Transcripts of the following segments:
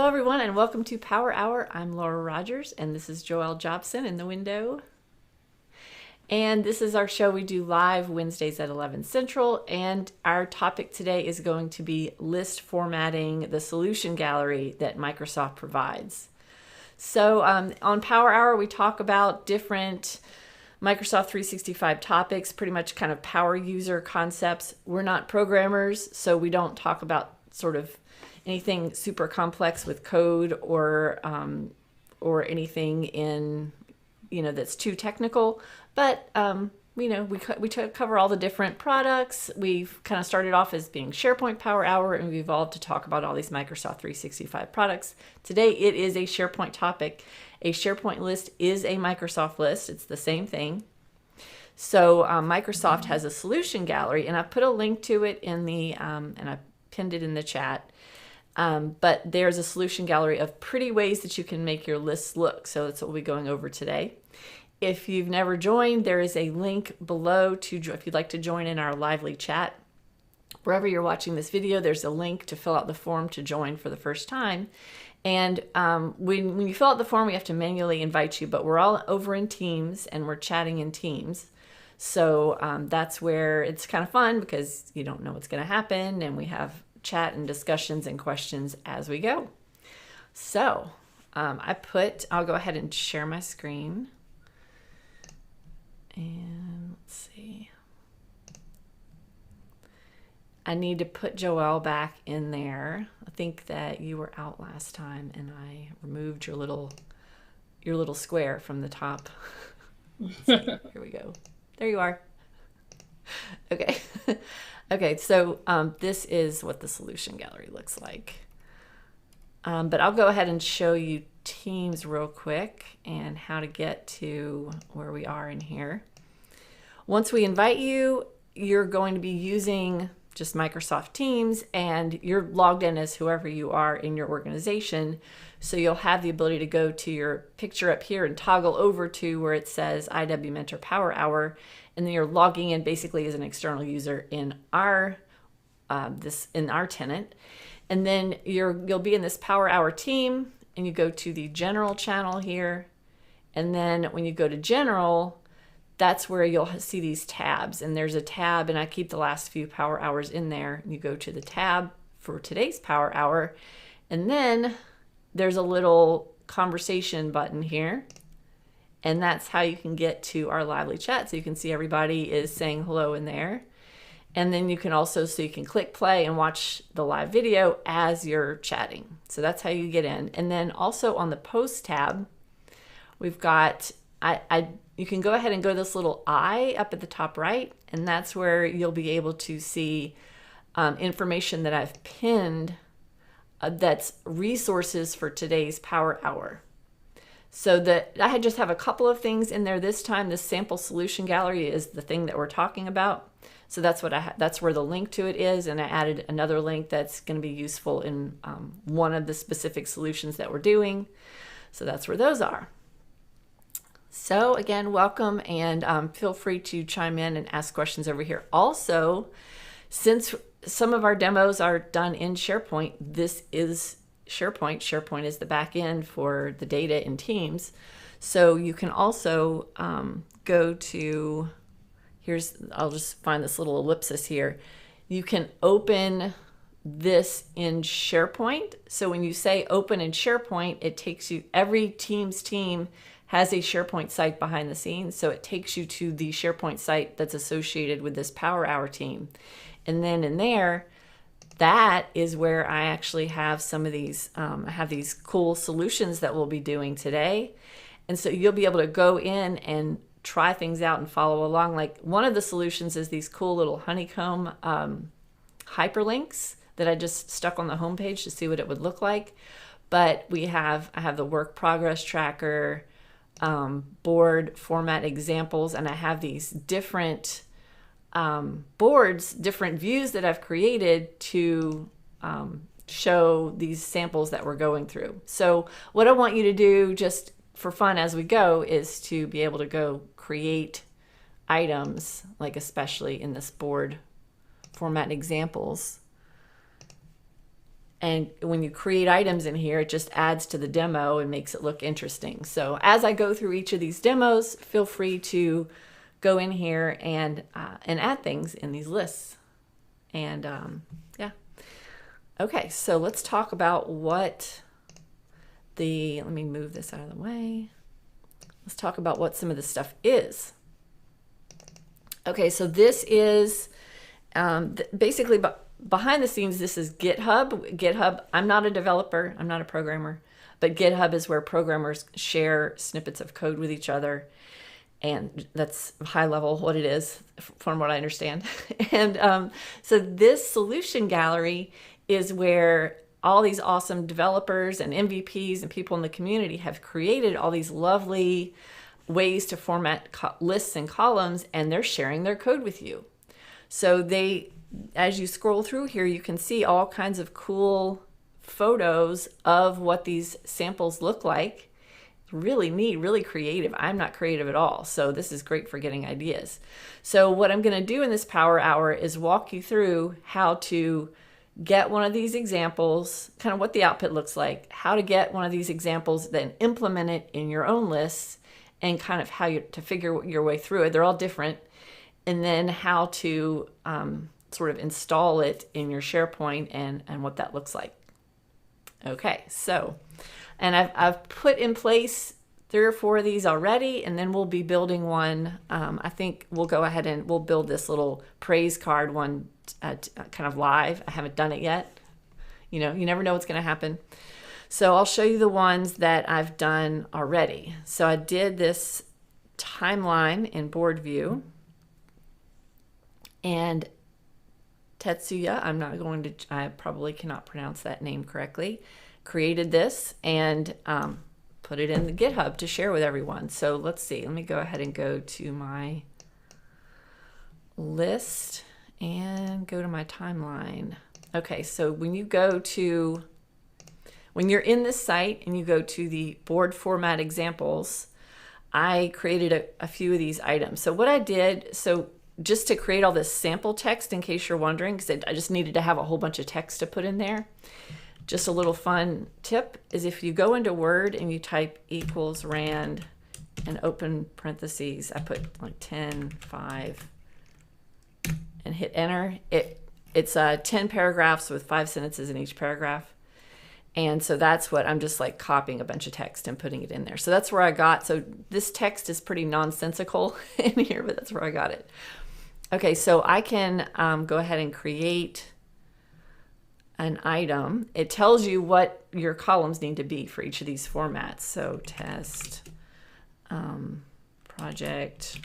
Hello everyone and welcome to Power Hour. I'm Laura Rogers and this is Joelle Jobson in the window. And this is our show we do live Wednesdays at 11 Central, and our topic today is going to be list formatting, the solution gallery that Microsoft provides. So on Power Hour we talk about different Microsoft 365 topics, pretty much kind of power user concepts. We're not programmers, so we don't talk about sort of anything super complex with code or anything in that's too technical. But we cover all the different products. We've kind of started off as being SharePoint Power Hour, and we've evolved to talk about all these Microsoft 365 products. Today it is a SharePoint topic. A SharePoint list is a Microsoft list. It's the same thing. So Microsoft has a solution gallery, and I put a link to it in the and I pinned it in the chat. But there's a solution gallery of pretty ways that you can make your lists look. So that's what we'll be going over today. If you've never joined, there is a link below if you'd like to join in our lively chat. Wherever you're watching this video, there's a link to fill out the form to join for the first time. And when you fill out the form, we have to manually invite you, but we're all over in Teams and we're chatting in Teams. So that's where it's kind of fun because you don't know what's going to happen, and we have chat and discussions and questions as we go. So I'll go ahead and share my screen. And let's see. I need to put Joelle back in there. I think that you were out last time and I removed your little square from the top. Here we go. There you are. Okay. Okay, so this is what the solution gallery looks like. But I'll go ahead and show you Teams real quick and how to get to where we are in here. Once we invite you, you're going to be using just Microsoft Teams, and you're logged in as whoever you are in your organization. So you'll have the ability to go to your picture up here and toggle over to where it says IW Mentor Power Hour, and then you're logging in basically as an external user in our tenant. And then you'll be in this Power Hour team, and you go to the General channel here, and then when you go to General, that's where you'll see these tabs, and there's a tab, and I keep the last few Power Hours in there. You go to the tab for today's Power Hour, and then there's a little conversation button here, and that's how you can get to our lively chat. So you can see everybody is saying hello in there. And then you can also, so you can click play and watch the live video as you're chatting. So that's how you get in. And then also on the post tab, we've got, you can go ahead and go to this little eye up at the top right, and that's where you'll be able to see information that I've pinned that's resources for today's Power Hour. So I just have a couple of things in there this time. This sample solution gallery is the thing that we're talking about. So that's that's where the link to it is, and I added another link that's going to be useful in one of the specific solutions that we're doing. So that's where those are. So again, welcome, and feel free to chime in and ask questions over here. Also, since some of our demos are done in SharePoint, this is SharePoint. SharePoint is the back end for the data in Teams. So you can also go to, I'll just find this little ellipsis here. You can open this in SharePoint. So when you say open in SharePoint, it takes you, every Teams team has a SharePoint site behind the scenes. So it takes you to the SharePoint site that's associated with this Power Hour team. And then in there, that is where I actually have some of these, I have these cool solutions that we'll be doing today. And so you'll be able to go in and try things out and follow along. Like one of the solutions is these cool little Honeycomb hyperlinks that I just stuck on the homepage to see what it would look like. But I have the work progress tracker, board format examples, and I have these different boards, different views that I've created to show these samples that we're going through. So what I want you to do just for fun as we go is to be able to go create items, like especially in this board format examples. And when you create items in here, it just adds to the demo and makes it look interesting. So as I go through each of these demos, feel free to go in here and add things in these lists. And yeah. Okay, so let's talk about what let me move this out of the way. Let's talk about what some of this stuff is. Okay, so this is basically behind the scenes, this is GitHub. GitHub, I'm not a developer, I'm not a programmer, but GitHub is where programmers share snippets of code with each other. And that's high level what it is from what I understand. And so this solution gallery is where all these awesome developers and MVPs and people in the community have created all these lovely ways to format lists and columns, and they're sharing their code with you. So as you scroll through here, you can see all kinds of cool photos of what these samples look like. Really neat, really creative. I'm not creative at all, so this is great for getting ideas. So what I'm going to do in this power hour is walk you through how to get one of these examples, kind of what the output looks like, how to get one of these examples, then implement it in your own lists, and kind of how to figure your way through it. They're all different. And then how to sort of install it in your SharePoint and what that looks like. Okay, so, and I've put in place 3 or 4 of these already, and then we'll be building one. I think we'll go ahead and we'll build this little praise card one kind of live. I haven't done it yet. You know, you never know what's going to happen. So I'll show you the ones that I've done already. So I did this timeline in board view, and Tetsuya, I probably cannot pronounce that name correctly, created this and put it in the GitHub to share with everyone. So let's see, let me go ahead and go to my list and go to my timeline. Okay, so when you're in this site and you go to the board format examples, I created a few of these items. So what I did, just to create all this sample text, in case you're wondering, because I just needed to have a whole bunch of text to put in there. Just a little fun tip is if you go into Word and you type equals rand and open parentheses, I put like 10, 5, and hit enter. It's 10 paragraphs with 5 sentences in each paragraph. And so that's what I'm just like copying a bunch of text and putting it in there. So that's where I got, so this text is pretty nonsensical in here, but that's where I got it. Okay, so I can go ahead and create an item. It tells you what your columns need to be for each of these formats. So test, project,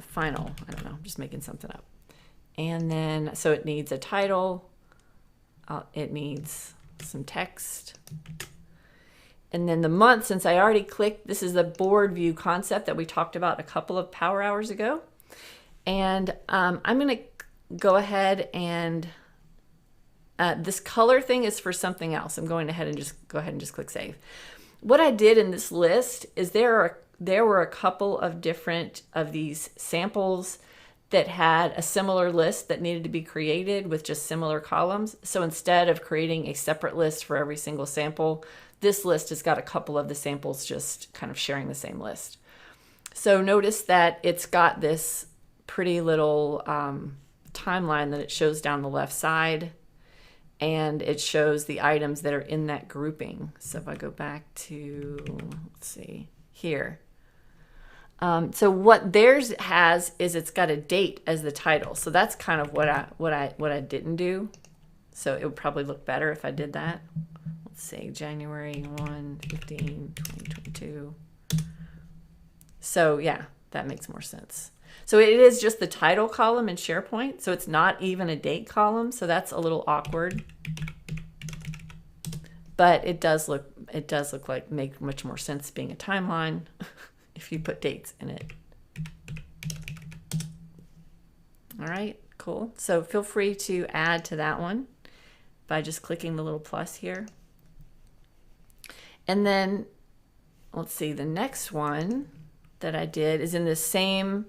final. I don't know, I'm just making something up. And then, so it needs a title. It needs some text. And then the month, since I already clicked, this is the board view concept that we talked about a couple of power hours ago. And I'm going to go ahead and this color thing is for something else. I'm going ahead and just click save. What I did in this list is there were a couple of different of these samples that had a similar list that needed to be created with just similar columns. So instead of creating a separate list for every single sample, this list has got a couple of the samples just kind of sharing the same list. So notice that it's got this pretty little timeline that it shows down the left side, and it shows the items that are in that grouping. So if I go back to, let's see, here. So what theirs has is it's got a date as the title. So that's kind of what I didn't do. So it would probably look better if I did that. Let's say January 1, 15, 2022. So yeah, that makes more sense. So it is just the title column in SharePoint. So it's not even a date column. So that's a little awkward. But it does look like make much more sense being a timeline if you put dates in it. All right, cool. So feel free to add to that one by just clicking the little plus here. And then let's see, the next one that I did is in the same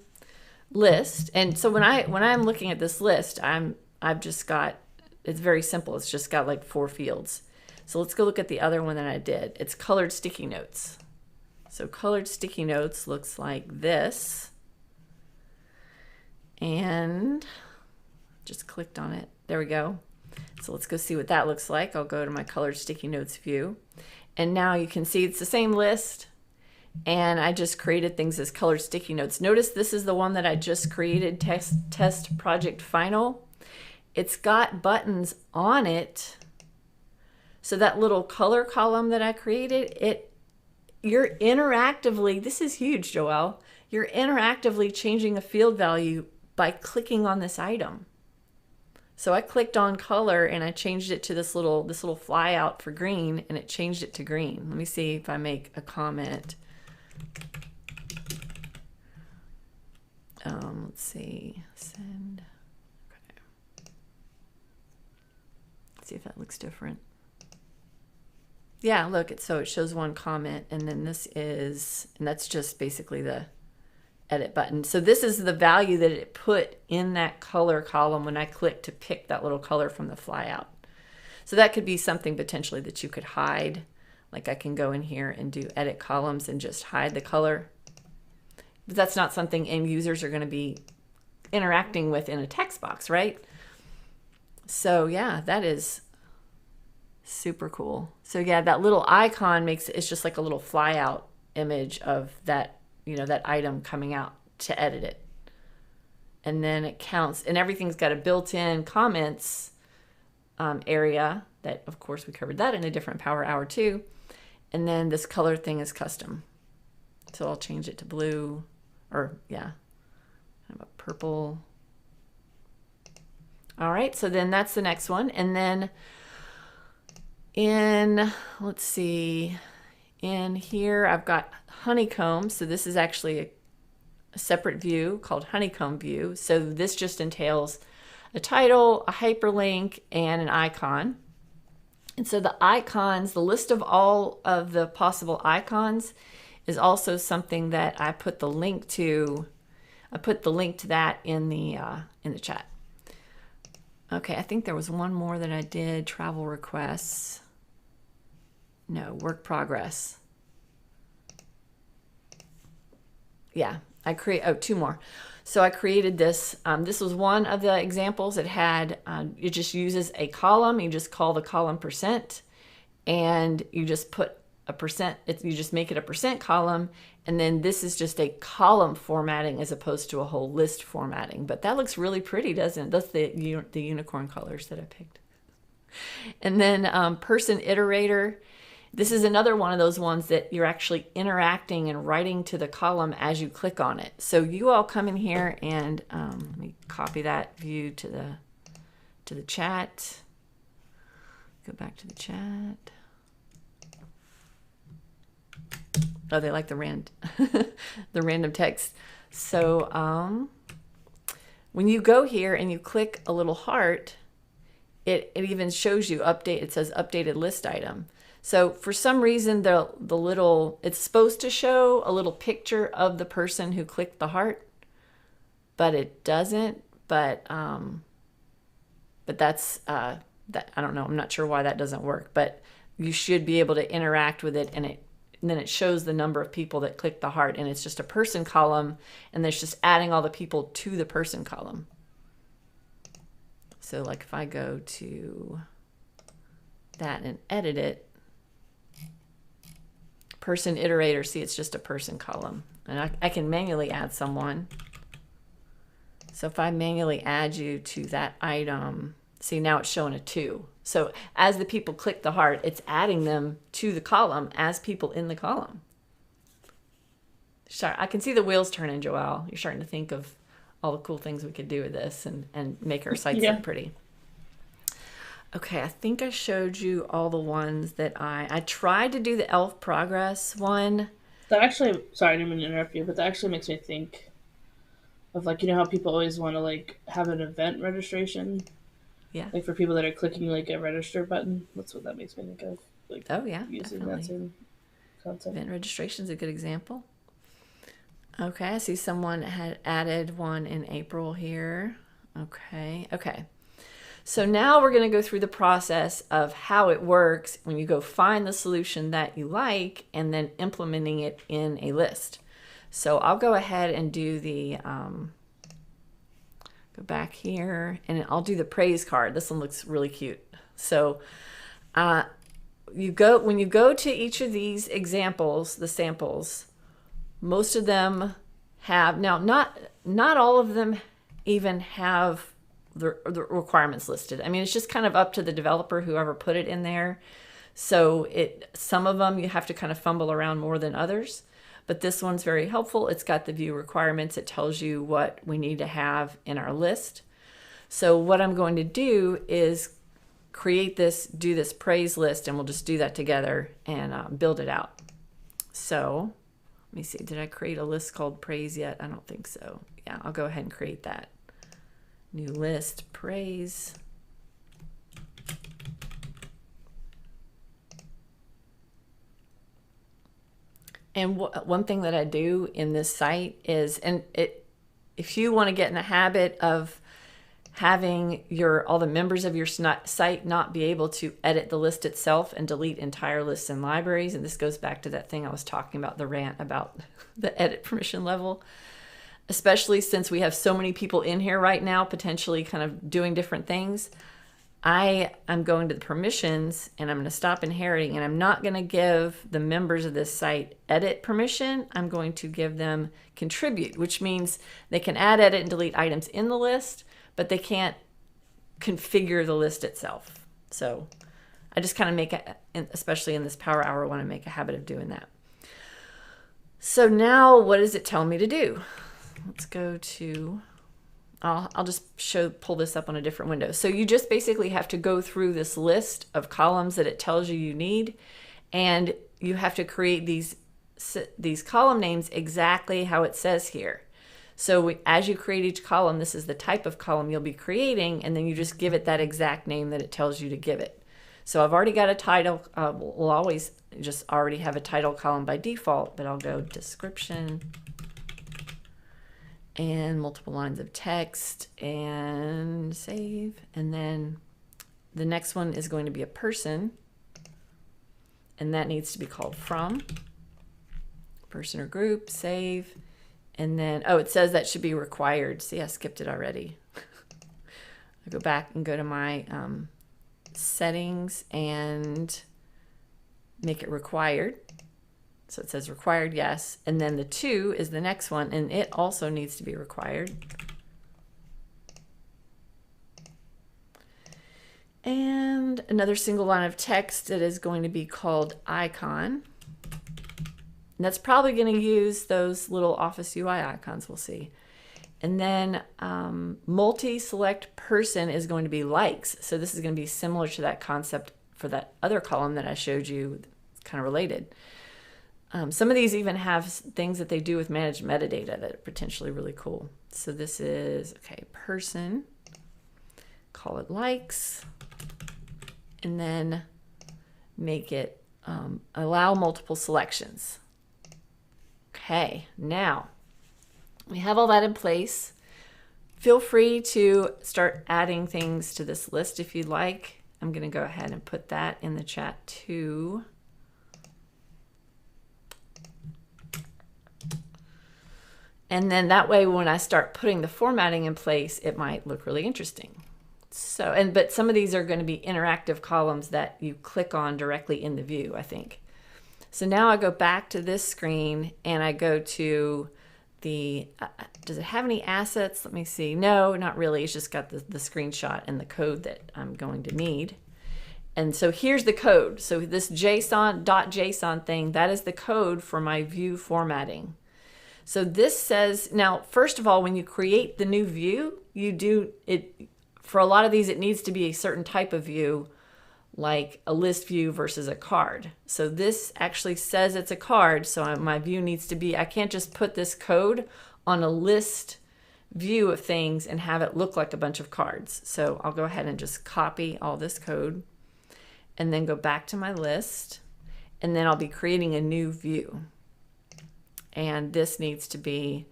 list. And so when I'm looking at this list, I've just got, it's very simple. It's just got like 4 fields. So let's go look at the other one that I did. It's colored sticky notes. So colored sticky notes looks like this. And just clicked on it. There we go. So let's go see what that looks like. I'll go to my colored sticky notes view. And now you can see it's the same list. And I just created things as colored sticky notes. Notice this is the one that I just created, test project final. It's got buttons on it. So that little color column that I created, you're interactively, this is huge, Joelle. You're interactively changing a field value by clicking on this item. So I clicked on color and I changed it to this little fly out for green, and it changed it to green. Let me see if I make a comment. Let's see, send. Okay. Let's see if that looks different. Yeah, look, so it shows one comment, and then and that's just basically the edit button. So this is the value that it put in that color column when I clicked to pick that little color from the flyout. So that could be something potentially that you could hide. Like I can go in here and do edit columns and just hide the color. But that's not something end users are going to be interacting with in a text box, right? So yeah, that is super cool. So yeah, that little icon it's just like a little flyout image of that, that item coming out to edit it. And then it counts, and everything's got a built-in comments area that, of course, we covered that in a different Power Hour too. And then this color thing is custom. So I'll change it to blue, or yeah, kind of a purple. All right, so then that's the next one. And then let's see, in here I've got Honeycomb. So this is actually a separate view called Honeycomb view. So this just entails a title, a hyperlink, and an icon. And so the icons, the list of all of the possible icons is also something that I put the link to. I put the link to that in the chat. Okay, I think there was one more that I did, travel requests. No, work progress. Yeah, two more. So I created this. This was one of the examples. It had, it just uses a column. You just call the column %, and you just put a %. You just make it a % column, and then this is just a column formatting as opposed to a whole list formatting. But that looks really pretty, doesn't it? That's the unicorn colors that I picked. And then person iterator. This is another one of those ones that you're actually interacting and writing to the column as you click on it. So you all come in here and let me copy that view to the chat. Go back to the chat. Oh, they like the random text. So when you go here and you click a little heart, it even shows you update. It says updated list item. So for some reason, it's supposed to show a little picture of the person who clicked the heart, but it doesn't. But that's that, I don't know. I'm not sure why that doesn't work, but you should be able to interact with it, and then it shows the number of people that clicked the heart, and it's just a person column, and there's just adding all the people to the person column. So like if I go to that and edit it, person iterator, see, it's just a person column, and I can manually add someone. So if I manually add you to that item, see, now it's showing a 2. So as the people click the heart, it's adding them to the column as people in the column. I can see the wheels turning, Joelle. You're starting to think of all the cool things we could do with this and make our sites look pretty. Okay, I think I showed you all the ones that I tried to do the elf progress one. That actually, sorry, I didn't mean to interrupt you, but that actually makes me think of, like, how people always want to, like, have an event registration. Yeah. Like for people that are clicking like a register button. That's what that makes me think of. Like, oh yeah, using definitely. That same concept. Event registration is a good example. Okay, I see someone had added one in April here. Okay. So now we're going to go through the process of how it works when you go find the solution that you like and then implementing it in a list. So I'll go ahead and do the, go back here and I'll do the praise card. This one looks really cute. So when you go to each of these examples, the samples, most of them have, now not all of them even have the requirements listed. I mean, it's just kind of up to the developer, whoever put it in there. So some of them you have to kind of fumble around more than others, but this one's very helpful. It's got the view requirements. It tells you what we need to have in our list. So what I'm going to do is do this praise list, and we'll just do that together and build it out. So let me see, did I create a list called praise yet? I don't think so. Yeah, I'll go ahead and create that. New list, praise. And one thing that I do in this site is, if you want to get in the habit of having all the members of your site not be able to edit the list itself and delete entire lists and libraries, and this goes back to that thing I was talking about, the rant about the edit permission level, especially since we have so many people in here right now potentially kind of doing different things. I'm going to the permissions and I'm going to stop inheriting, and I'm not going to give the members of this site edit permission. I'm going to give them contribute, which means they can add, edit, and delete items in the list, but they can't configure the list itself. So I just kind of especially in this Power Hour, want to make a habit of doing that. So now what does it tell me to do? Let's go to, I'll just pull this up on a different window. So you just basically have to go through this list of columns that it tells you need, and you have to create these column names exactly how it says here. So as you create each column, this is the type of column you'll be creating, and then you just give it that exact name that it tells you to give it. So I've already got a title. We'll always just already have a title column by default, but I'll go description and multiple lines of text and save. And then the next one is going to be a person, and that needs to be called from, person or group, save. And then, oh, it says that should be required. See, I skipped it already. I go back and go to my settings and make it required. So it says required, yes. And then the 2 is the next one, and it also needs to be required. And another single line of text that is going to be called icon. And that's probably going to use those little Office UI icons, we'll see. And then multi-select person is going to be likes. So this is going to be similar to that concept for that other column that I showed you. It's kind of related. Some of these even have things that they do with managed metadata that are potentially really cool. So this is, okay, person, call it likes, and then make it allow multiple selections. Okay, now we have all that in place. Feel free to start adding things to this list if you'd like. I'm going to go ahead and put that in the chat too. And then that way, when I start putting the formatting in place, it might look really interesting. So, but some of these are going to be interactive columns that you click on directly in the view, I think. So now I go back to this screen and I go to the, does it have any assets? Let me see. No, not really. It's just got the screenshot and the code that I'm going to need. And so here's the code. So this JSON.json thing, that is the code for my view formatting. So this says, now, first of all, when you create the new view, you do it, for a lot of these, it needs to be a certain type of view, like a list view versus a card. So this actually says it's a card, so my view needs to be, I can't just put this code on a list view of things and have it look like a bunch of cards. So I'll go ahead and just copy all this code and then go back to my list, and then I'll be creating a new view. And this needs to be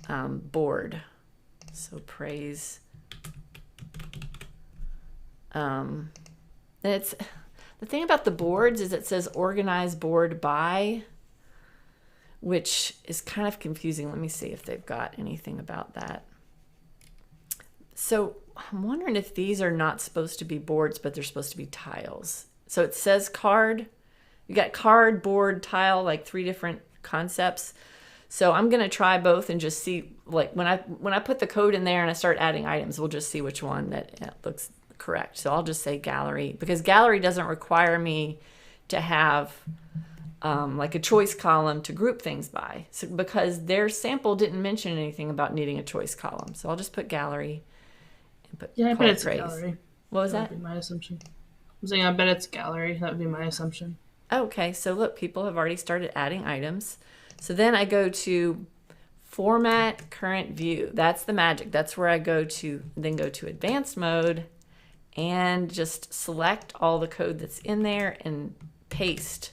board. So praise And it's the thing about the boards is it says organize board by, which is kind of confusing. Let me see if they've got anything about that. So I'm wondering if these are not supposed to be boards, but they're supposed to be tiles. So it says card. You got card, board, tile, like 3 different concepts. So I'm going to try both and just see, like when I put the code in there and I start adding items, we'll just see which one that looks correct. So I'll just say gallery, because gallery doesn't require me to have like a choice column to group things by. So because their sample didn't mention anything about needing a choice column. So I'll just put gallery and put Yeah, I bet it's praise. gallery. What was that? That would be my assumption. I'm saying I bet it's gallery. That would be my assumption. Okay, so look, people have already started adding items. So then I go to format current view. That's the magic. That's where I go to advanced mode and just select all the code that's in there and paste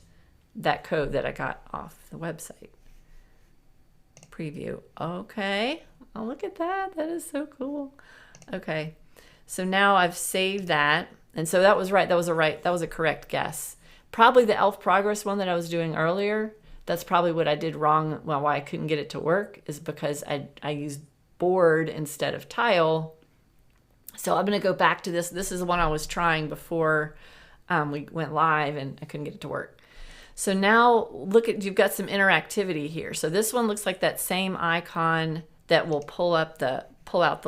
that code that I got off the website. Preview. Okay. Oh, look at that. That is so cool. Okay. So now I've saved that. And so that was right. That was a correct guess. Probably the elf progress one that I was doing earlier. That's probably what I did wrong. Well, why I couldn't get it to work is because I used board instead of tile. So I'm going to go back to this. This is the one I was trying before we went live and I couldn't get it to work. So now look at, you've got some interactivity here. So this one looks like that same icon that will pull out the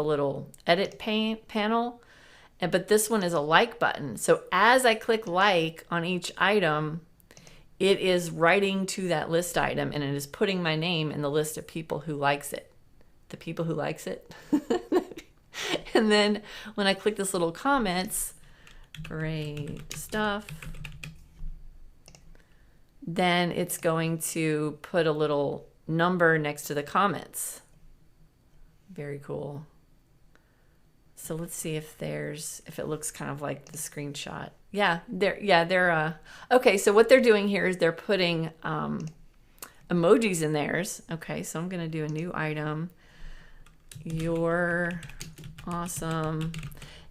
little edit panel. But this one is a like button. So as I click like on each item, it is writing to that list item and it is putting my name in the list of people who likes it. The people who likes it. And then when I click this little comments, great stuff, then it's going to put a little number next to the comments. Very cool. So let's see if it looks kind of like the screenshot. Yeah, they're okay. So what they're doing here is they're putting emojis in theirs. Okay, so I'm gonna do a new item. You're awesome.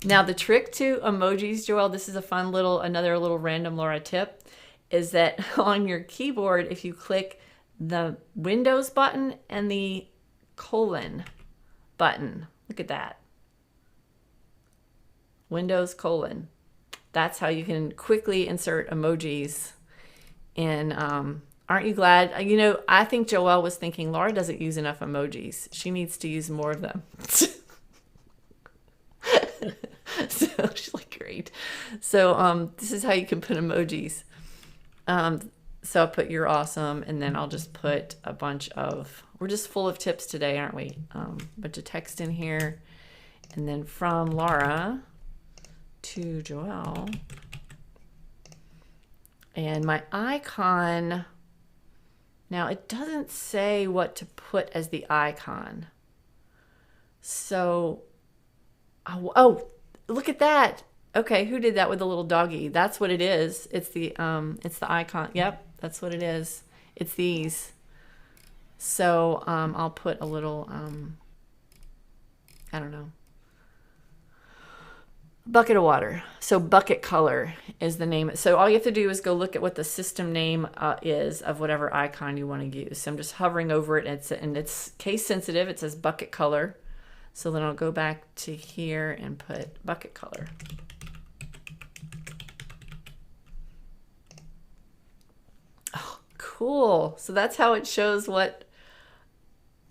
Now the trick to emojis, Joelle, this is a fun another little random Laura tip, is that on your keyboard, if you click the Windows button and the colon button, look at that. Windows colon. That's how you can quickly insert emojis in. Aren't you glad? You know, I think Joelle was thinking Laura doesn't use enough emojis. She needs to use more of them. So she's like, great. So this is how you can put emojis. So I'll put you're awesome, and then I'll just put a bunch of, we're just full of tips today, aren't we? A bunch of text in here. And then from Laura to Joelle. And my icon, now it doesn't say what to put as the icon. So, oh, look at that. Okay, who did that with the little doggy? That's what it is. It's the icon. Yep, that's what it is. It's these. So I'll put a little, I don't know, bucket of water. So bucket color is the name. So all you have to do is go look at what the system name is of whatever icon you want to use. So I'm just hovering over it, and it's case sensitive. It says bucket color. So then I'll go back to here and put bucket color. Oh, cool. So that's how it shows what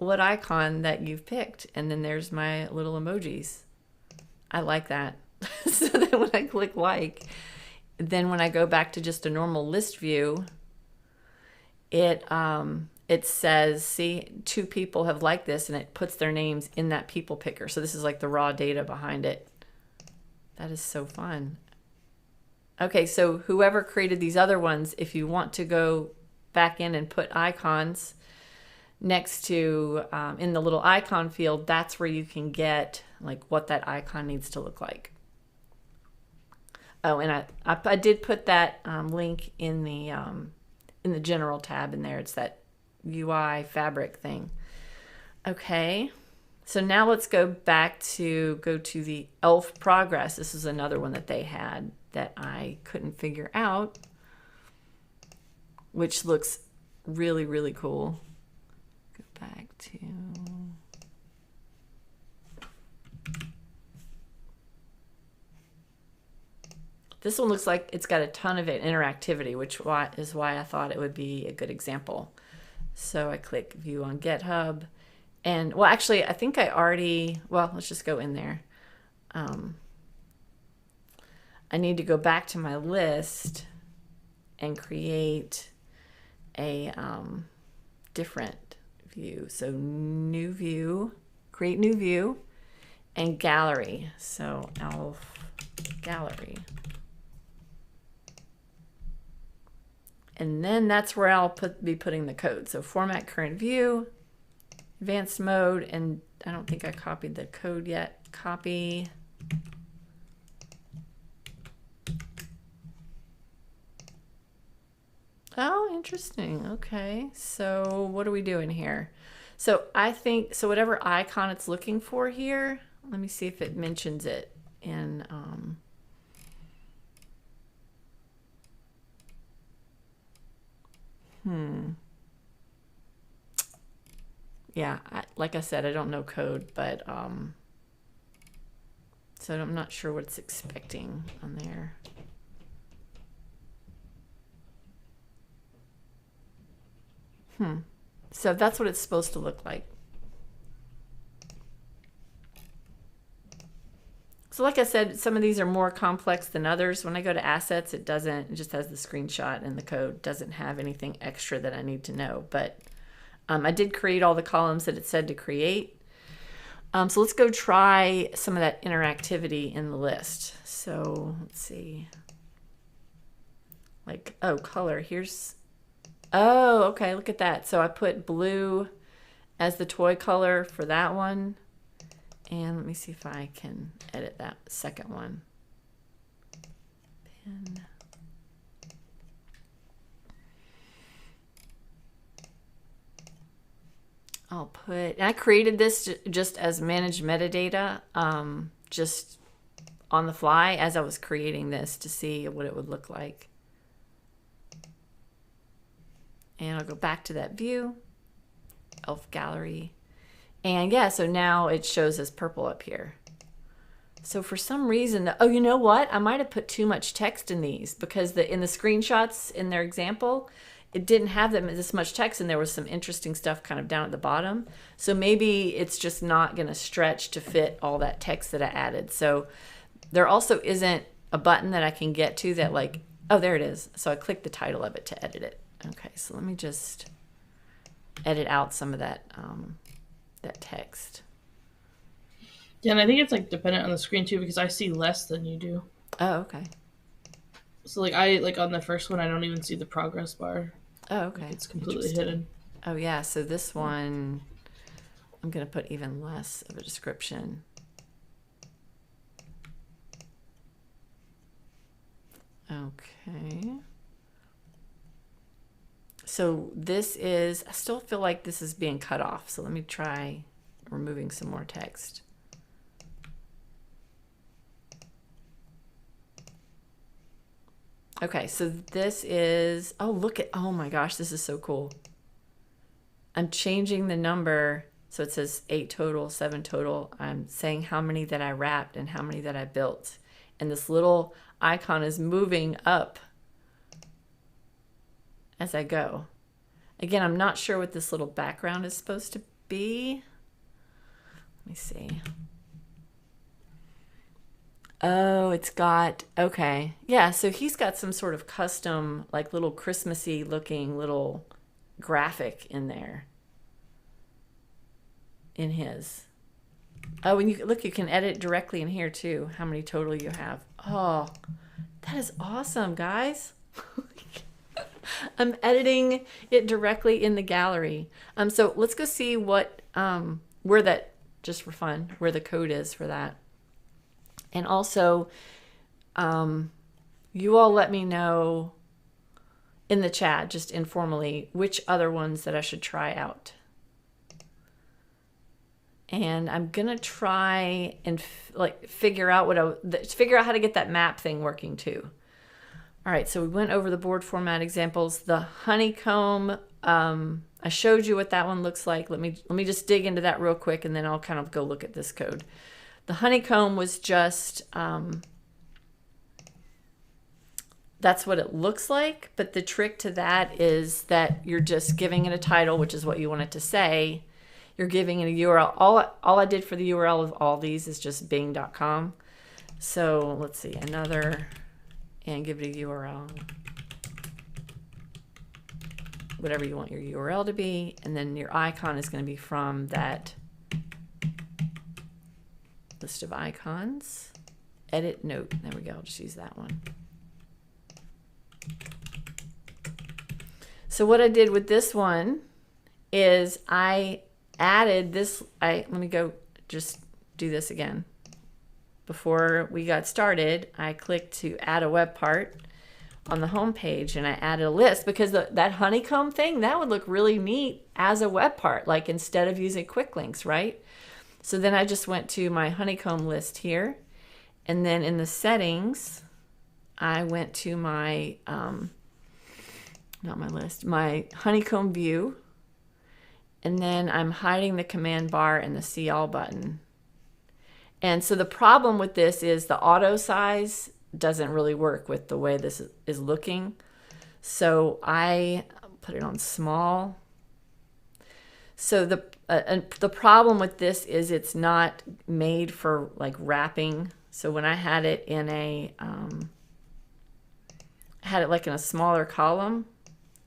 icon that you've picked. And then there's my little emojis. I like that. So then when I click like, then when I go back to just a normal list view, it says, see, 2 people have liked this, and it puts their names in that people picker. So this is like the raw data behind it. That is so fun. Okay, so whoever created these other ones, if you want to go back in and put icons next to, in the little icon field, that's where you can get like what that icon needs to look like. Oh, and I did put that link in the general tab in there. It's that UI fabric thing. Okay, So now let's go to the elf progress. This is another one that they had that I couldn't figure out, which looks really, really cool. Go back to... This one looks like it's got a ton of interactivity, which is why I thought it would be a good example. So I click View on GitHub. And, well, actually, I think I already... Well, let's just go in there. I need to go back to my list and create a different view. So new view, create new view, and gallery. So elf gallery. And then that's where I'll be putting the code. So format current view, advanced mode, and I don't think I copied the code yet. Copy. Oh, interesting. Okay. So what are we doing here? So I think, so whatever icon it's looking for here, let me see if it mentions it in, yeah, like I said, I don't know code, but, so I'm not sure what it's expecting on there. So that's what it's supposed to look like. So like I said, some of these are more complex than others. When I go to assets, it doesn't, it just has the screenshot and the code doesn't have anything extra that I need to know. But I did create all the columns that it said to create. So let's go try some of that interactivity in the list. So let's see. Like, oh, color, here's, oh, okay, look at that. So I put blue as the toy color for that one. And let me see if I can edit that second one. Pin. I'll put, and I created this just as managed metadata, just on the fly as I was creating this to see what it would look like. And I'll go back to that view, elf gallery. And yeah, so now it shows as purple up here. So for some reason, oh, you know what? I might have put too much text in these because in the screenshots in their example, it didn't have them this much text and there was some interesting stuff kind of down at the bottom. So maybe it's just not going to stretch to fit all that text that I added. So there also isn't a button that I can get to that like, oh, there it is. So I click the title of it to edit it. Okay, so let me just edit out some of that that text. Yeah, and I think it's like dependent on the screen too because I see less than you do. Oh, okay. So like on the first one, I don't even see the progress bar. Oh, okay. It's completely hidden. Oh yeah, so this one, I'm gonna put even less of a description. Okay. So this is, I still feel like this is being cut off. So let me try removing some more text. Okay, so this is, oh, look at, oh my gosh, this is so cool. I'm changing the number. So it says 8 total, 7 total. I'm saying how many that I wrapped and how many that I built. And this little icon is moving up as I go. Again, I'm not sure what this little background is supposed to be. Let me see. Oh, it's got, okay. Yeah, so he's got some sort of custom, like little Christmassy looking little graphic in there. In his. Oh, and you look, you can edit directly in here too, how many total you have. Oh, that is awesome, guys. I'm editing it directly in the gallery. So let's go see what where that, just for fun, where the code is for that. And also, you all let me know in the chat, just informally, which other ones that I should try out. And I'm gonna try and figure out how to get that map thing working too. All right, so we went over the board format examples. The Honeycomb, I showed you what that one looks like. Let me just dig into that real quick, and then I'll kind of go look at this code. The Honeycomb was just that's what it looks like, but the trick to that is that you're just giving it a title, which is what you want it to say. You're giving it a URL. All I did for the URL of all these is just bing.com. So let's see, another, and give it a URL. Whatever you want your URL to be. And then your icon is going to be from that list of icons. Edit note. There we go. I'll just use that one. So what I did with this one is I added this. Let me go just do this again. Before we got started, I clicked to add a web part on the home page, and I added a list because that honeycomb thing, that would look really neat as a web part, like instead of using quick links, right? So then I just went to my honeycomb list here, and then in the settings, I went to my, not my list, my honeycomb view, and then I'm hiding the command bar and the see all button. And so the problem with this is the auto size doesn't really work with the way this is looking. So I put it on small. So the problem with this is it's not made for like wrapping. So when I had it in a, had it like in a smaller column,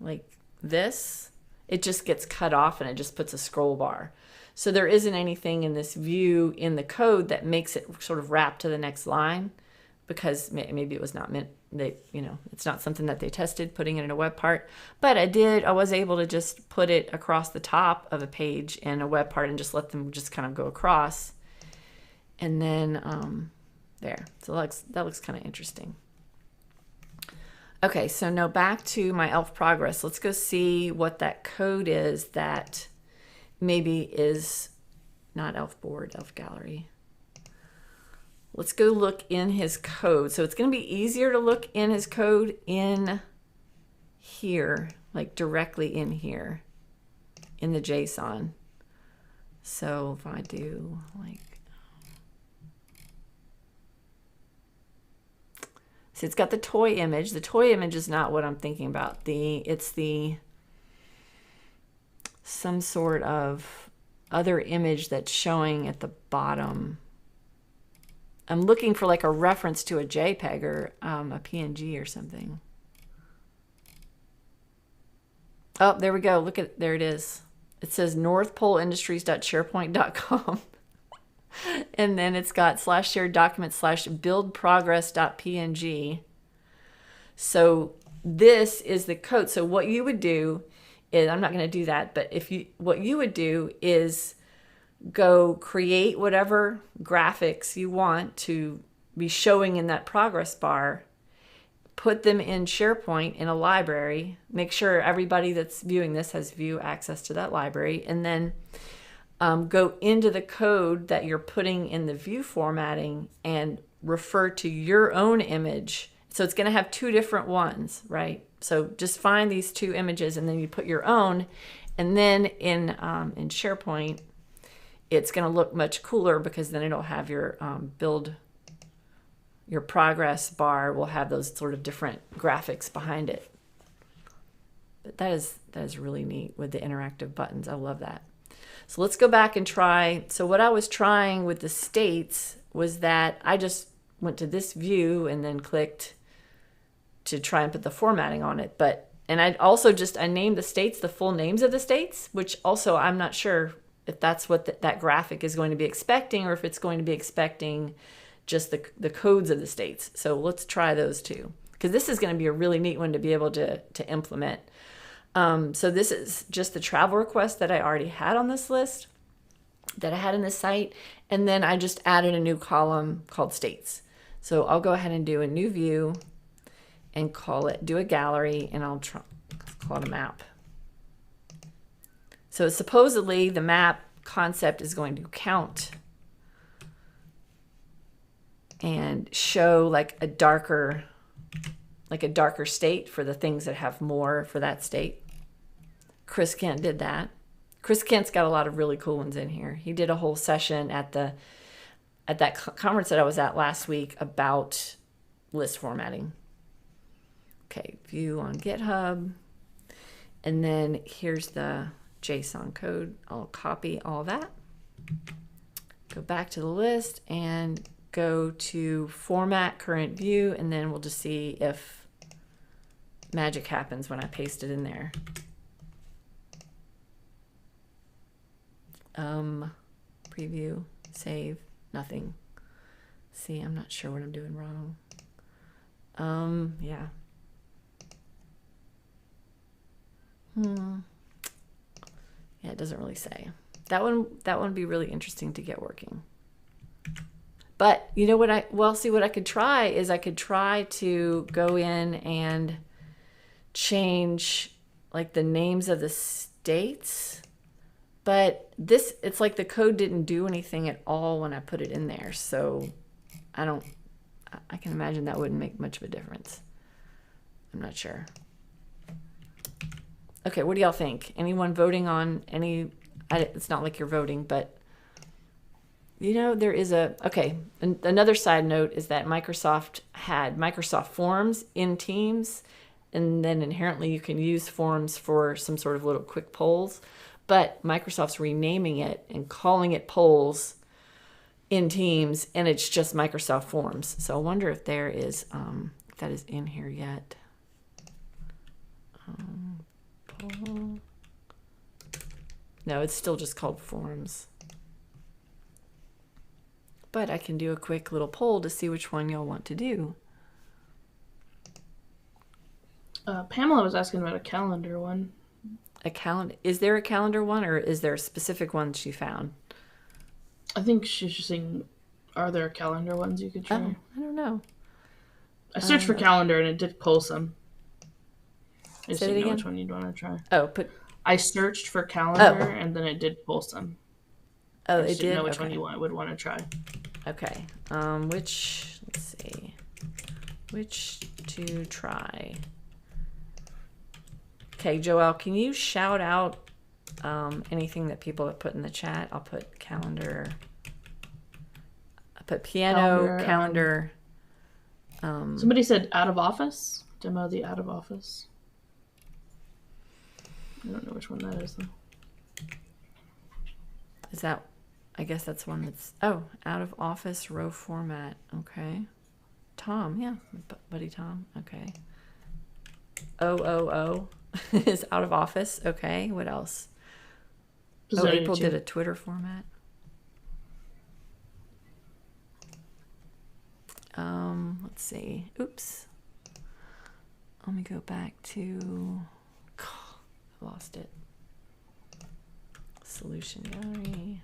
like this, it just gets cut off and it just puts a scroll bar. So there isn't anything in this view in the code that makes it sort of wrap to the next line, because maybe it was not meant, it's not something that they tested putting it in a web part. But I was able to just put it across the top of a page in a web part and just let them just kind of go across. And then there, so that looks kind of interesting. Okay, so now back to my ELF progress. Let's go see what that code is that maybe is not ELF board, ELF gallery. Let's go look in his code. So it's going to be easier to look in his code in here, like directly in here in the JSON. So if I do like, see, it's got the toy image. The toy image is not what I'm thinking about. It's some sort of other image that's showing at the bottom. I'm looking for like a reference to a JPEG or a PNG or something. Oh, there we go. There it is. It says northpoleindustries.sharepoint.com. And then it's got /shared document /buildprogress.png. So this is the code. So what you would do is, I'm not going to do that, but what you would do is go create whatever graphics you want to be showing in that progress bar, put them in SharePoint in a library, make sure everybody that's viewing this has view access to that library, and then go into the code that you're putting in the view formatting and refer to your own image. So it's going to have two different ones, right? So just find these two images and then you put your own, and then in SharePoint, it's going to look much cooler because then it'll have your your progress bar will have those sort of different graphics behind it. But that is really neat with the interactive buttons. I love that. So let's go back and try. So what I was trying with the states was that I just went to this view and then clicked to try and put the formatting on it. And I also I named the states the full names of the states, which also I'm not sure if that's what that graphic is going to be expecting, or if it's going to be expecting just the codes of the states. So let's try those two, because this is going to be a really neat one to be able to implement. So this is just the travel request that I already had on this list, that I had in this site, and then I just added a new column called states. So I'll go ahead and do a new view and do a gallery, and call it a map. So supposedly the map concept is going to count and show like a darker state for the things that have more for that state. Chris Kent did that. Chris Kent's got a lot of really cool ones in here. He did a whole session at that conference that I was at last week about list formatting. Okay, view on GitHub. And then here's the JSON code. I'll copy all that. Go back to the list and go to format current view, and then we'll just see if magic happens when I paste it in there. Preview, save, nothing. See, I'm not sure what I'm doing wrong. Yeah. Yeah, it doesn't really say. That one would be really interesting to get working. But you know what see what I could try is I could try to go in and change like the names of the states. But it's like the code didn't do anything at all when I put it in there. So I can imagine that wouldn't make much of a difference. I'm not sure. Okay, what do y'all think? Anyone voting on any? It's not like you're voting, but there is another side note is that Microsoft had Microsoft Forms in Teams, and then inherently you can use Forms for some sort of little quick polls, but Microsoft's renaming it and calling it polls in Teams, and it's just Microsoft Forms. So I wonder if there is, if that is in here yet. No, it's still just called Forms. But I can do a quick little poll to see which one y'all want to do. Pamela was asking about a calendar one. A calendar? Is there a calendar one, or is there a specific one she found? I think she's just saying, are there calendar ones you could try? Oh, I don't know. I searched for calendar and it did pull some. I just Say didn't it know again? which one you'd want to try. Oh, I searched for calendar and then it did pull some. Oh, I just it didn't did? know which Okay. one you would want to try. Okay. Let's see. Which to try? Okay, Joelle, can you shout out anything that people have put in the chat? I'll put calendar. I put piano, calendar. Somebody said out of office. Demo the out of office. I don't know which one that is though. Is that, I guess that's one that's, out of office row format. Okay. Tom, yeah. Buddy Tom. Okay. OOO is out of office. Okay. What else? April did a Twitter format. Let's see. Oops. Let me go back to, I lost it. Solution gallery.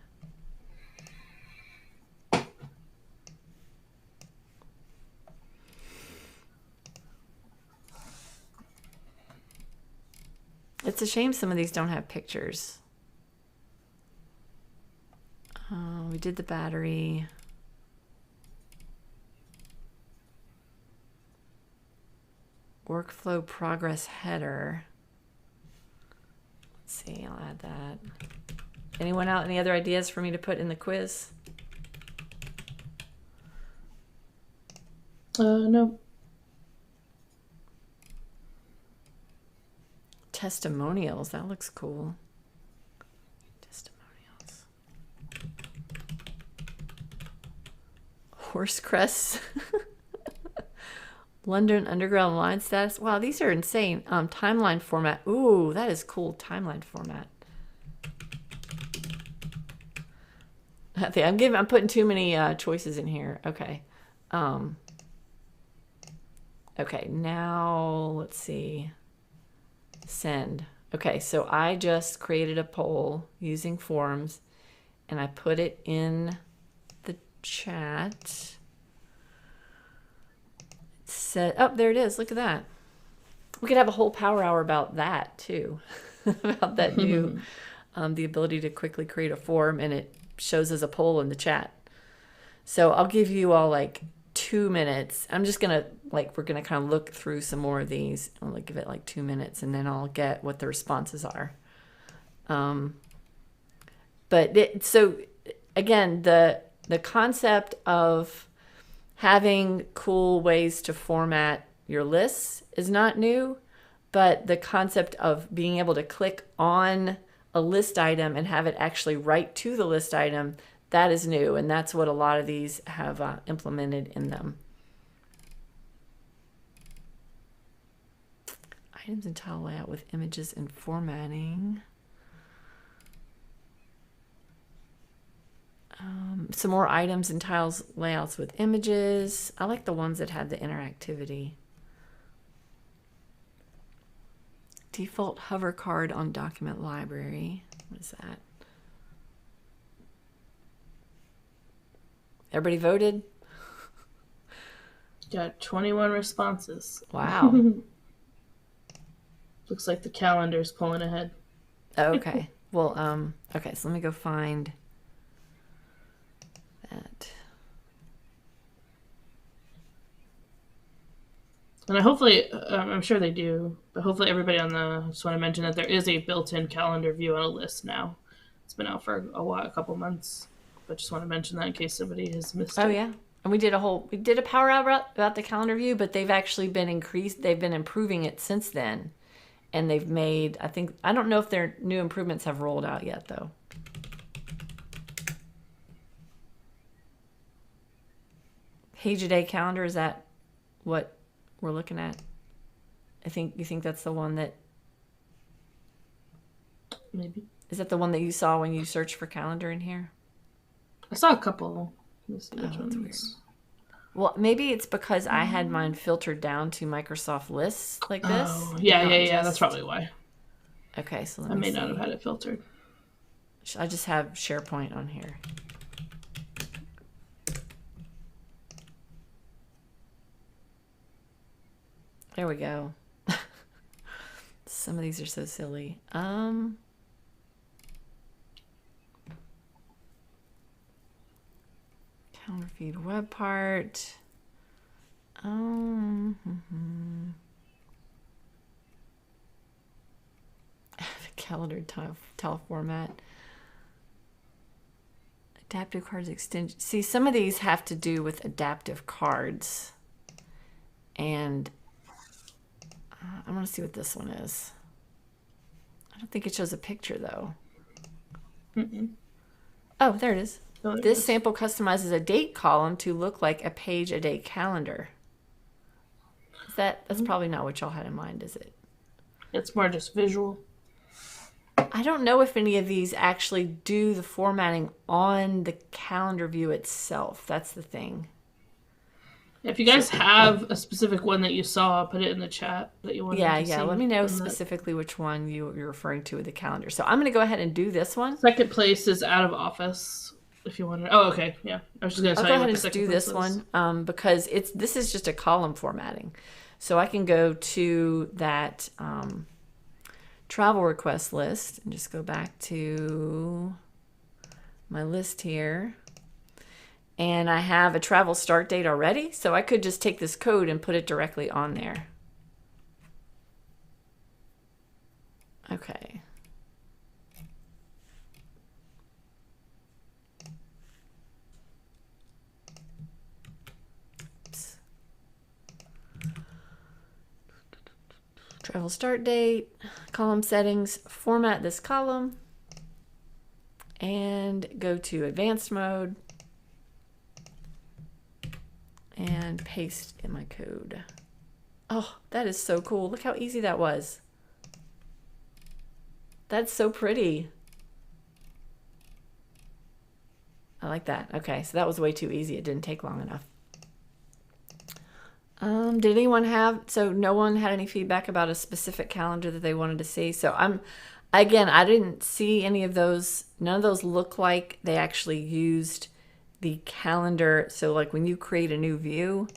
It's a shame some of these don't have pictures. We did the battery. Workflow progress header. Let's see, I'll add that. Anyone out? Any other ideas for me to put in the quiz? No. Testimonials, that looks cool. Testimonials. Horse crests. London Underground line status. Wow, these are insane. Timeline format. Ooh, that is cool. Timeline format. I'm putting too many choices in here. Okay. Okay, now let's see. Send. Okay, so I just created a poll using Forms and I put it in the chat. There it is. Look at that. We could have a whole power hour about that too. About that new the ability to quickly create a form, and it shows as a poll in the chat. So I'll give you all like 2 minutes. I'm just gonna we're gonna kind of look through some more of these. I'll give it like 2 minutes, and then I'll get what the responses are. So again, the concept of having cool ways to format your lists is not new, but the concept of being able to click on a list item and have it actually write to the list item, that is new, and that's what a lot of these have implemented in them. Items and tile layout with images and formatting. Some more items and tiles layouts with images. I like the ones that had the interactivity. Default hover card on document library. What is that? Everybody voted? Got 21 responses. Wow. Looks like the calendar's pulling ahead. Okay. Well, okay, so let me go find that. And hopefully, I'm sure they do, but hopefully everybody I just want to mention that there is a built-in calendar view on a list now. It's been out for a couple months, but just want to mention that in case somebody has missed it. Oh yeah. And we did a power hour about the calendar view, but they've actually been improving it since then. And they've made, I don't know if their new improvements have rolled out yet though. Page a day calendar, is that what we're looking at? You think that's the one that... Maybe. Is that the one that you saw when you searched for calendar in here? I saw a couple. Let me see which that's ones. weird. Well, maybe it's because I had mine filtered down to Microsoft lists like this. Oh, yeah. That's probably why. Okay, so let I me may see. not have had it filtered. I just have SharePoint on here. There we go. Some of these are so silly. Calendar feed web part. Calendar tile format. Adaptive cards extension. See, some of these have to do with adaptive cards. And I want to see what this one is. I don't think it shows a picture though. Oh, there it is. Oh, there This it is. sample customizes a date column to look like a page a day calendar. That's probably not what y'all had in mind, is it? It's more just visual. I don't know if any of these actually do the formatting on the calendar view itself. That's the thing. If you guys have a specific one that you saw, put it in the chat that you wanted to see. Let me know on that. specifically which one you're referring to with the calendar. So I'm going to go ahead and do this one. Second place is out of office. If you want to. Oh, okay. Yeah. I was just going to I'll tell go you ahead what the and second do place this was. one because this is just a column formatting. So I can go to that travel request list and just go back to my list here. And I have a travel start date already, so I could just take this code and put it directly on there. Okay. Oops. Travel start date, column settings, format this column, and go to advanced mode. And paste in my code. Oh, that is so cool. Look how easy that was. That's so pretty. I like that. Okay, so that was way too easy. It didn't take long enough. Did anyone so no one had any feedback about a specific calendar that they wanted to see? So I didn't see any of those. None of those look like they actually used the calendar. So like when you create a new view,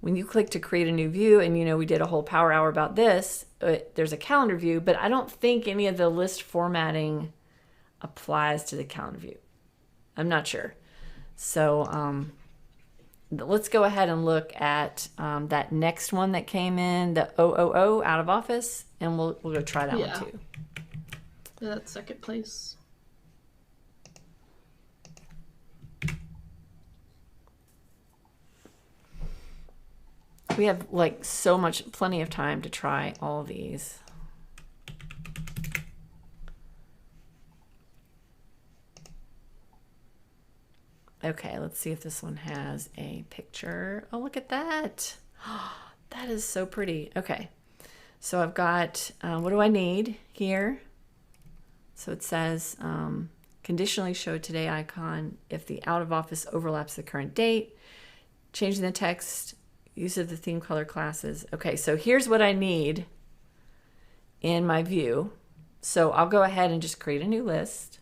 when you click to create a new view, and we did a whole power hour about this, there's a calendar view, but I don't think any of the list formatting applies to the calendar view. I'm not sure. So let's go ahead and look at that next one that came in, the 000 out of office, and we'll go try that one too. Yeah, that's second place. We have plenty of time to try all of these. Okay, let's see if this one has a picture. Oh, look at that. That is so pretty. Okay, so I've got, what do I need here? So it says, conditionally show today icon if the out of office overlaps the current date, changing the text, use of the theme color classes. Okay, so here's what I need in my view. So I'll go ahead and just create a new list.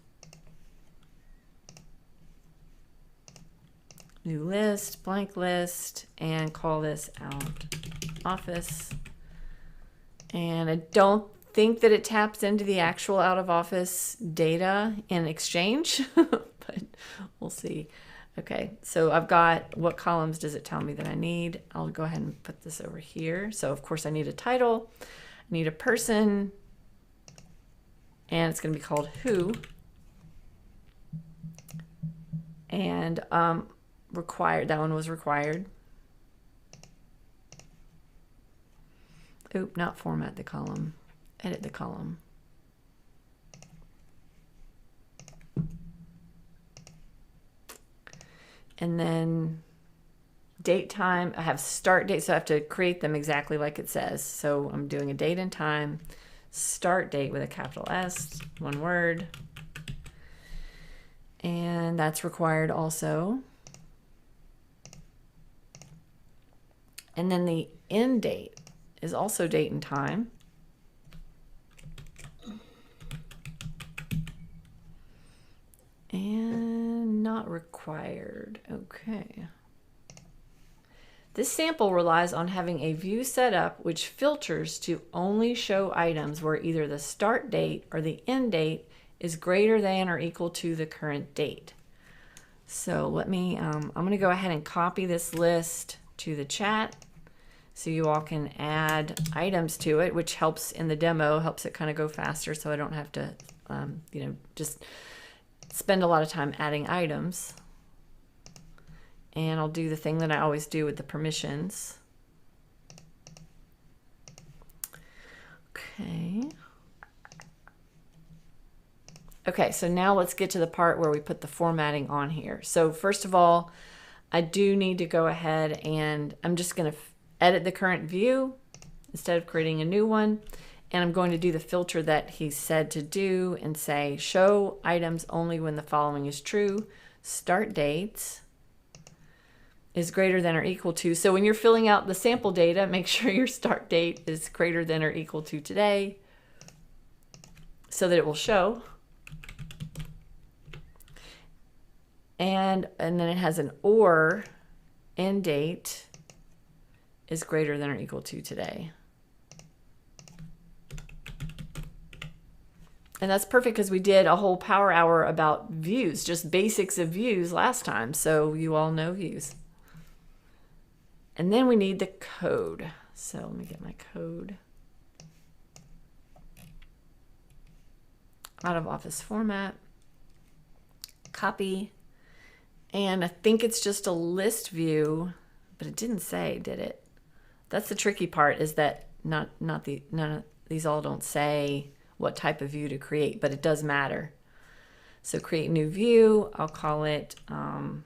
New list, blank list, and call this out office. And I don't think that it taps into the actual out of office data in Exchange, but we'll see. Okay, so I've got, what columns does it tell me that I need? I'll go ahead and put this over here. So of course I need a title, I need a person, and it's going to be called who. And required, that one was required. Oop, not format the column, edit the column. And then date time, I have start date, so I have to create them exactly like it says. So I'm doing a date and time, start date with a capital S, one word. And that's required also. And then the end date is also date and time. And not required. Okay. This sample relies on having a view set up which filters to only show items where either the start date or the end date is greater than or equal to the current date. So let me, I'm going to go ahead and copy this list to the chat so you all can add items to it, which helps in the demo, helps it kind of go faster so I don't have to, just spend a lot of time adding items. And I'll do the thing that I always do with the permissions. Okay. Okay, so now let's get to the part where we put the formatting on here. So first of all, I do need to go ahead and I'm just going to edit the current view instead of creating a new one. And I'm going to do the filter that he said to do and say, show items only when the following is true. Start dates is greater than or equal to. So when you're filling out the sample data, make sure your start date is greater than or equal to today so that it will show. And then it has an or, end date is greater than or equal to today. And that's perfect because we did a whole power hour about views, just basics of views last time. So you all know views. And then we need the code. So let me get my code. Out of office format, copy. And I think it's just a list view, but it didn't say, did it? That's the tricky part, is that none of these all don't say what type of view to create, but it does matter. So create new view, I'll call it 000.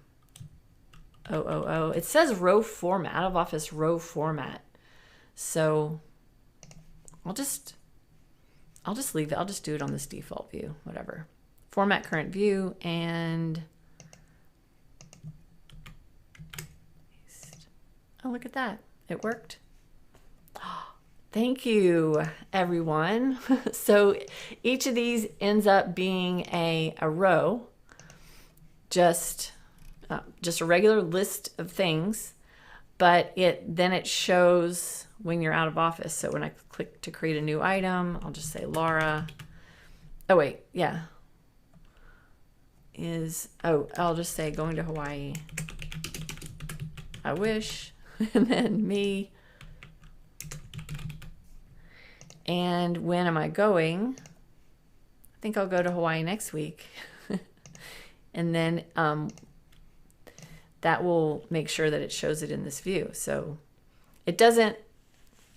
It says row format, out of office row format. So I'll just leave it. I'll just do it on this default view, whatever. Format current view and oh, look at that. It worked. Thank you, everyone. So each of these ends up being a row, just a regular list of things. but then it shows when you're out of office. So when I click to create a new item, I'll just say Laura. Oh wait, yeah. I'll just say going to Hawaii. I wish. And then me. And when am I going? I think I'll go to Hawaii next week. And then that will make sure that it shows it in this view. So it doesn't,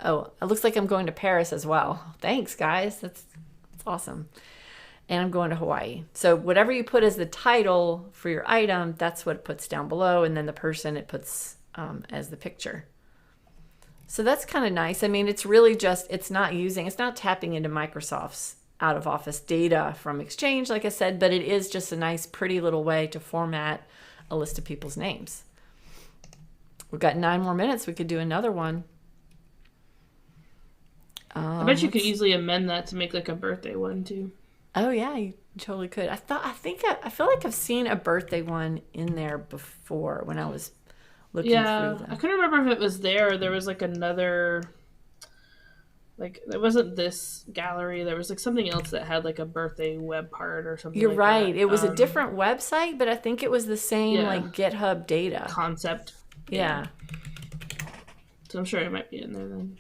it looks like I'm going to Paris as well. Thanks, guys. That's awesome. And I'm going to Hawaii. So whatever you put as the title for your item, that's what it puts down below. And then the person it puts as the picture. So that's kind of nice. I mean, it's really just, it's not tapping into Microsoft's out of office data from Exchange, like I said, but it is just a nice, pretty little way to format a list of people's names. We've got 9 more minutes. We could do another one. I bet you could easily amend that to make like a birthday one too. Oh yeah, you totally could. I feel like I've seen a birthday one in there before when I was looking through them. I couldn't remember if it was there or there was like another, like it wasn't this gallery. There was like something else that had like a birthday web part or something. You're like right. That. It was a different website, but I think it was the same like GitHub data concept. Yeah. So I'm sure it might be in there then.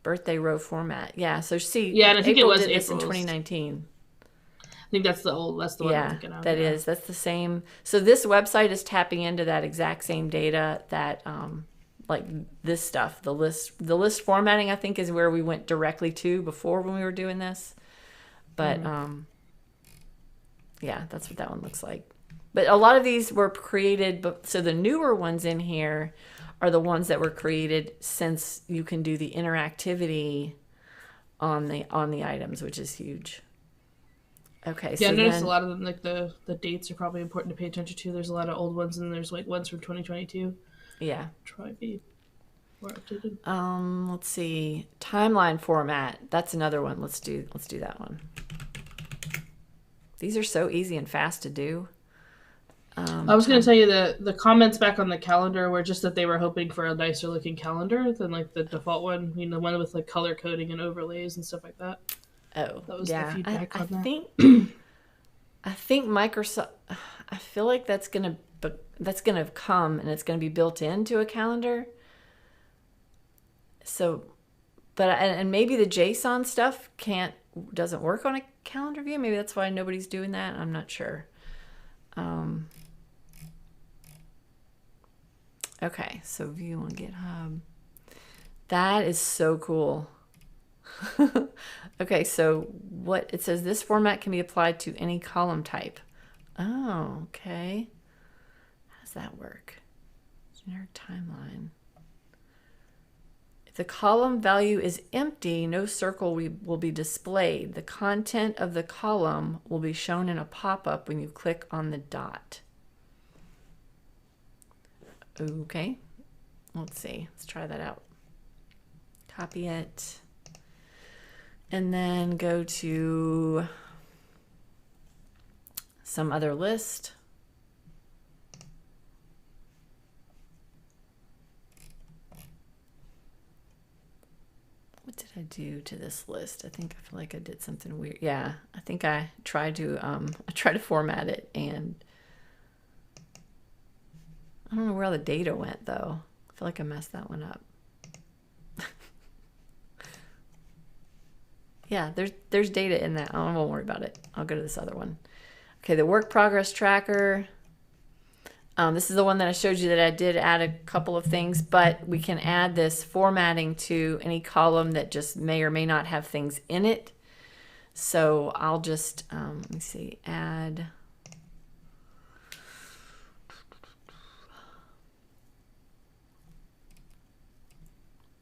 Birthday row format. Yeah. So see. Yeah, and I think April it was did this in April's. 2019. I think that's the one I'm thinking of. That's the same. So this website is tapping into that exact same data that like this stuff, the list formatting, I think, is where we went directly to before when we were doing this. But yeah, that's what that one looks like. But a lot of these were created, so the newer ones in here are the ones that were created since you can do the interactivity on the items, which is huge. Okay. Yeah, so I noticed a lot of them, like the dates are probably important to pay attention to. There's a lot of old ones, and there's like ones from 2022. Yeah. Which might be more updated. Let's see. Timeline format. That's another one. Let's do that one. These are so easy and fast to do. I was going to tell you the comments back on the calendar were just that they were hoping for a nicer looking calendar than like the default one. You know, one with like color coding and overlays and stuff like that. Oh, that was the feedback on that. I think Microsoft. I feel like that's gonna come and it's gonna be built into a calendar. So, and maybe the JSON stuff doesn't work on a calendar view. Maybe that's why nobody's doing that. I'm not sure. Okay, so view on GitHub. That is so cool. Okay, so what it says, this format can be applied to any column type. Oh, okay. How does that work? Generic timeline. If the column value is empty, no circle will be displayed. The content of the column will be shown in a pop-up when you click on the dot. Okay, let's see. Let's try that out. Copy it. And then go to some other list. What did I do to this list? I feel like I did something weird. Yeah, I think I tried to format it, and I don't know where all the data went though. I feel like I messed that one up. Yeah, there's data in that. I won't worry about it. I'll go to this other one. Okay, the work progress tracker. This is the one that I showed you that I did add a couple of things, but we can add this formatting to any column that just may or may not have things in it. So I'll just, let me see, add.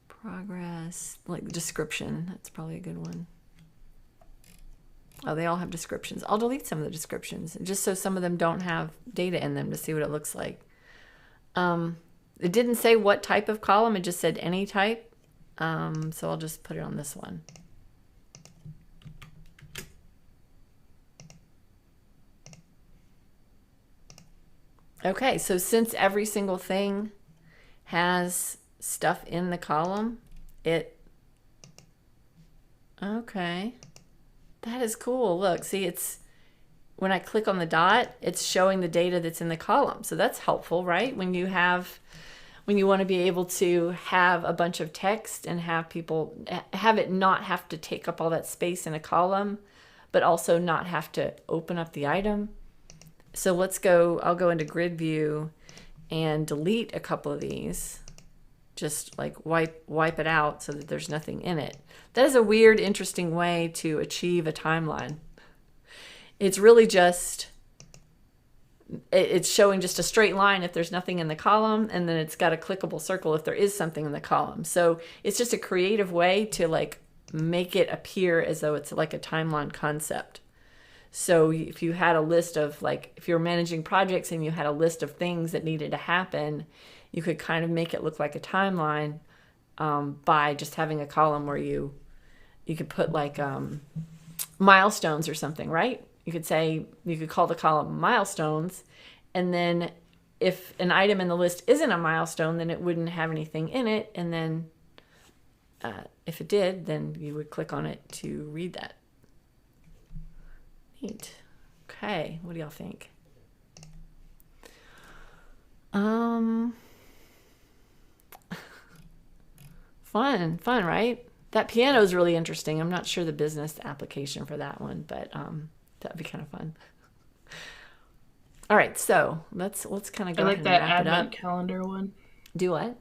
Progress, like description. That's probably a good one. Oh, they all have descriptions. I'll delete some of the descriptions just so some of them don't have data in them to see what it looks like. It didn't say what type of column. It just said any type. So I'll just put it on this one. Okay, so since every single thing has stuff in the column, okay. That is cool. Look, see, when I click on the dot, it's showing the data that's in the column. So that's helpful, right? When you want to be able to have a bunch of text and have it not have to take up all that space in a column, but also not have to open up the item. So I'll go into grid view and delete a couple of these. Just like wipe it out so that there's nothing in it. That is a weird, interesting way to achieve a timeline. It's really it's showing just a straight line if there's nothing in the column, and then it's got a clickable circle if there is something in the column. So it's just a creative way to like make it appear as though it's like a timeline concept. So if you had a list of if you're managing projects and you had a list of things that needed to happen, you could kind of make it look like a timeline by just having a column where you could put milestones or something, right? You could call the column milestones, and then if an item in the list isn't a milestone, then it wouldn't have anything in it, and then if it did, then you would click on it to read that. Neat. Okay, what do y'all think? Fun, right? That piano is really interesting. I'm not sure the business application for that one, but that'd be kind of fun. All right, so let's kind of go ahead and wrap it up. I like that advent calendar one. Do what?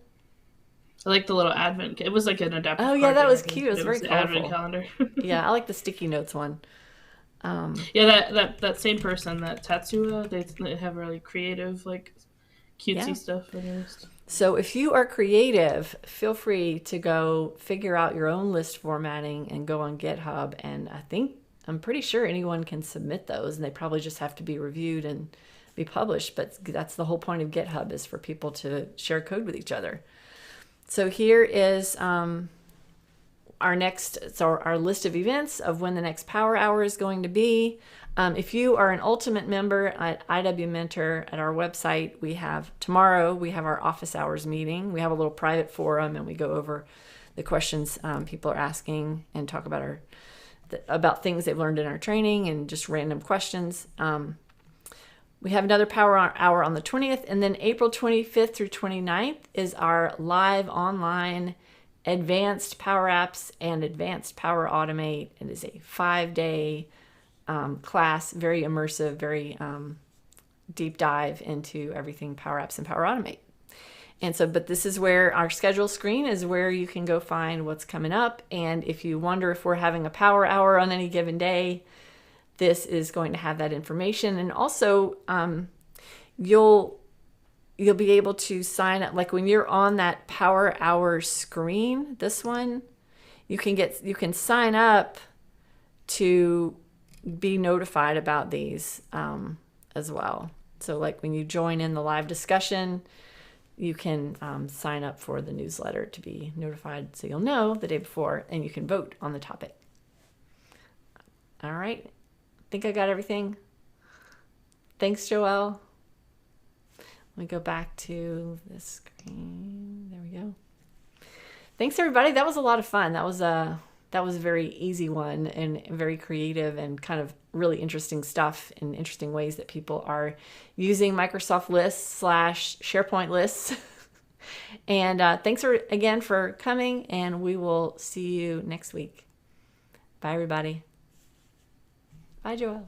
I like the little advent. It was like an adaptive. Oh yeah, that was cute. It was very colorful. Advent calendar. Yeah, I like the sticky notes one. Yeah, that same person, that Tatsua, they have really creative, like cutesy stuff. So if you are creative, feel free to go figure out your own list formatting and go on GitHub. And I'm pretty sure anyone can submit those, and they probably just have to be reviewed and be published. But that's the whole point of GitHub, is for people to share code with each other. So here is our list of events of when the next Power Hour is going to be. If you are an Ultimate member at IW Mentor at our website, tomorrow we have our office hours meeting. We have a little private forum, and we go over the questions people are asking and talk about things they've learned in our training and just random questions. We have another Power Hour on the 20th, and then April 25th through 29th is our live online Advanced Power Apps and Advanced Power Automate. It is a 5-day class, very immersive, very deep dive into everything Power Apps and Power Automate. And so, but this is where our schedule screen is where you can go find what's coming up. And if you wonder if we're having a Power Hour on any given day, this is going to have that information. And also, you'll be able to sign up. Like when you're on that Power Hour screen, this one, you can sign up to be notified about these as well. So like when you join in the live discussion, you can sign up for the newsletter to be notified, so you'll know the day before, and you can vote on the topic. All right. I think I got everything. Thanks, Joelle. Let me go back to the screen. There we go. Thanks, everybody. That was a lot of fun. That was a very easy one, and very creative, and kind of really interesting stuff in interesting ways that people are using Microsoft lists / SharePoint lists. And thanks again for coming, and we will see you next week. Bye, everybody. Bye, Joelle.